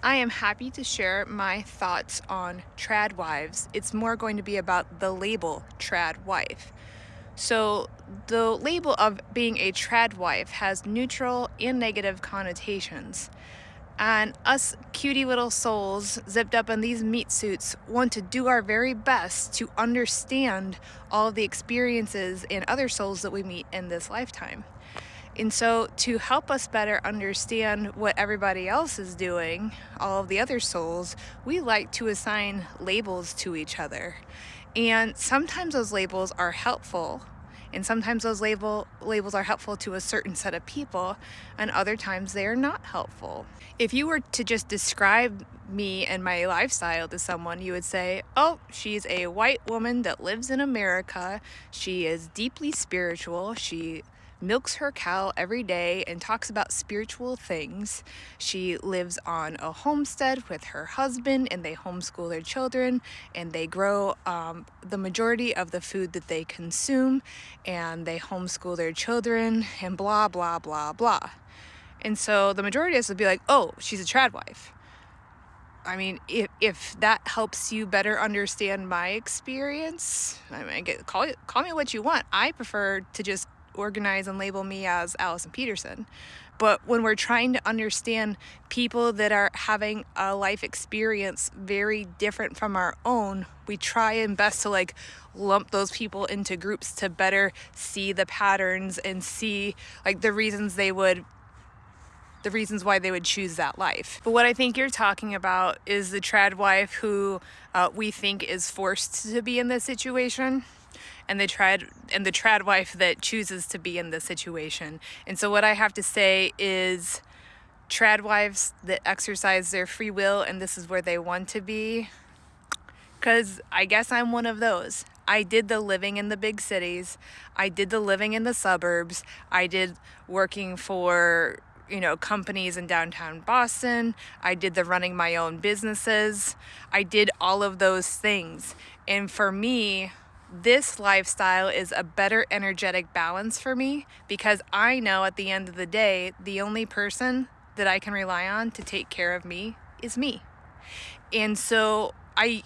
I am happy to share my thoughts on trad wives. It's more going to be about the label trad wife. So, the label of being a trad wife has neutral and negative connotations. And us cutie little souls zipped up in these meat suits want to do our very best to understand all of the experiences and other souls that we meet in this lifetime. And so, to help us better understand what everybody else is doing, all of the other souls, we like to assign labels to each other. And sometimes those labels are helpful, and sometimes those labels are helpful to a certain set of people, and other times they are not helpful. If you were to just describe me and my lifestyle to someone, you would say, oh, she's a white woman that lives in America. She is deeply spiritual. She milks her cow every day and talks about spiritual things. She lives on a homestead with her husband, and they homeschool their children, and they grow the majority of the food that they consume, and they homeschool their children, and blah, blah, blah, blah. And so the majority of us would be like, oh, she's a trad wife. I mean, if that helps you better understand my experience, I mean, call me what you want. I prefer to just organize and label me as Allison Peterson. But when we're trying to understand people that are having a life experience very different from our own, we try and best to lump those people into groups to better see the patterns and see the reasons why they would choose that life. But what I think you're talking about is the trad wife who we think is forced to be in this situation, and the trad wife that chooses to be in this situation. And so what I have to say is trad wives that exercise their free will and this is where they want to be, because I guess I'm one of those. I did the living in the big cities. I did the living in the suburbs. I did working for companies in downtown Boston. I did the running my own businesses. I did all of those things. And for me, this lifestyle is a better energetic balance for me, because I know at the end of the day, the only person that I can rely on to take care of me is me. And so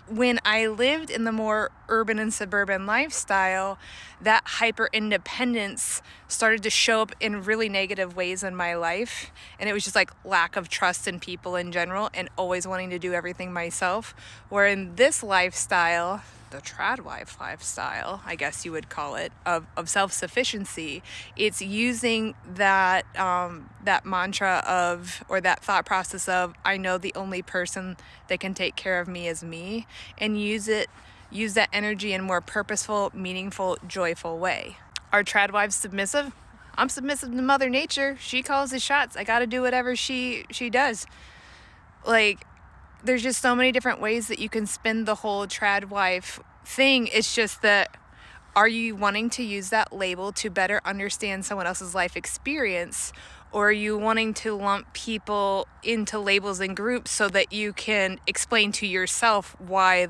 when I lived in the more urban and suburban lifestyle, that hyper independence started to show up in really negative ways in my life. And it was just lack of trust in people in general and always wanting to do everything myself. Where in this lifestyle, the trad wife lifestyle, I guess you would call it, of self-sufficiency, it's using that mantra or that thought process of, I know the only person that can take care of me is me, and use that energy in a more purposeful, meaningful, joyful way. Are trad wives submissive? I'm submissive to Mother Nature. She calls the shots. I gotta do whatever she does. There's just so many different ways that you can spin the whole trad wife thing. It's just that, are you wanting to use that label to better understand someone else's life experience? Or are you wanting to lump people into labels and groups so that you can explain to yourself why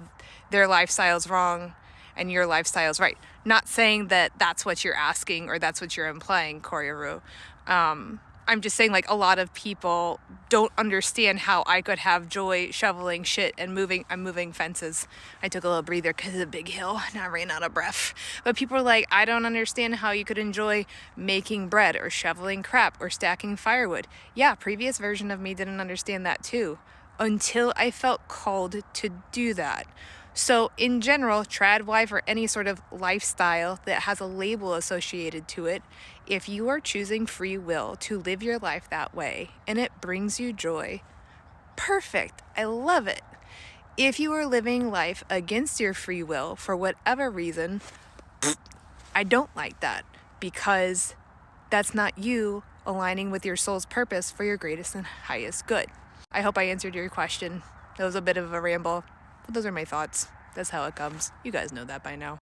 their lifestyle's wrong and your lifestyle's right? Not saying that that's what you're asking or that's what you're implying, Koryaru. I'm just saying, a lot of people don't understand how I could have joy shoveling shit and I'm moving fences. I took a little breather because of the big hill and I ran out of breath. But people are like, I don't understand how you could enjoy making bread or shoveling crap or stacking firewood. Yeah, previous version of me didn't understand that too, until I felt called to do that. So in general, trad wife or any sort of lifestyle that has a label associated to it, if you are choosing free will to live your life that way and it brings you joy, perfect. I love it. If you are living life against your free will for whatever reason, I don't like that, because that's not you aligning with your soul's purpose for your greatest and highest good. I hope I answered your question. That was a bit of a ramble. But those are my thoughts. That's how it comes. You guys know that by now.